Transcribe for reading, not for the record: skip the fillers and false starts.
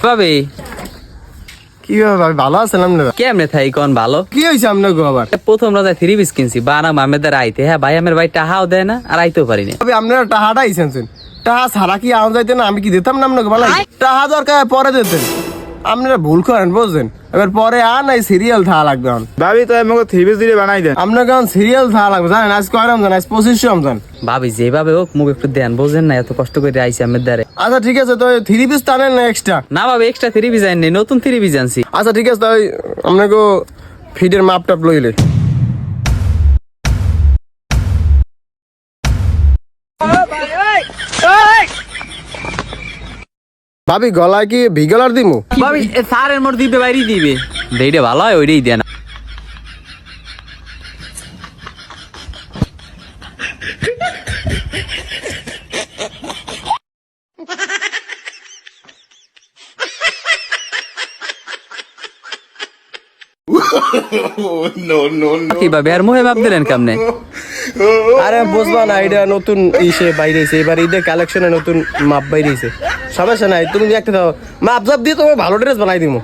ভাবি কি ভাই ভালো আছেন আপনারা? কেমনে থাই কোন ভালো? কি হয়েছে আপনার গো আবার? প্রথম রাজায় 3 পিস কিনছি বানা মামেদের আইতে, হ্যাঁ ভাই আমার ভাই টাহাও দেয় না আর আইতেও পারি না। ভাবি আপনারা টাহাটা আইছেন টাহা ছাড়া কি আম যাইতেন? আমি কি দিতাম না আপনাকে ভালো? টাহা দরকার পরে দিতেন, আপনারা ভুল করেন বুঝছেন। এবার পরে আর নাই সিরিয়াল থাকা লাগবে। ভাবি তো আমাকে 3 পিস দিয়ে বানাই দেন। আপনাকে এখন সিরিয়াল থাকা লাগবে জানেন। আজ কয় রমজান? আজ 25 রমজান। ভাবি যেভাবে হোক মুখ একটু দেন, বোঝেন না এত কষ্ট করে আইছি আমের দ্বারে। আচ্ছা ঠিক আছে, তো 3 পিস টানেন না এক্সট্রা? না ভাবি এক্সট্রা 3 পিস আইনি, নতুন 3 পিস আনছি। আচ্ছা ঠিক আছে, তাই আপনাকে ফিডের মাপ টাপ লইলে। ভাবি গলায় কি ভিগলার দিমু? ভাবি সারের মোট দিবে বাইরে দিবে, যেইটা ভালো হয় ওইটাই দেন। কি ভাবি আর মুহে মাপ দিলেন কেমনে? আরে বুঝবা না, এটা নতুন ইসে বাইরেছে, এবার ঈদের কালেকশনে নতুন মাপ বাইরেছে। সমস্যা নাই, তুমি একটা দাও মাপ জাপ দিয়ে তোমার ভালো ড্রেস বানাই দিমু।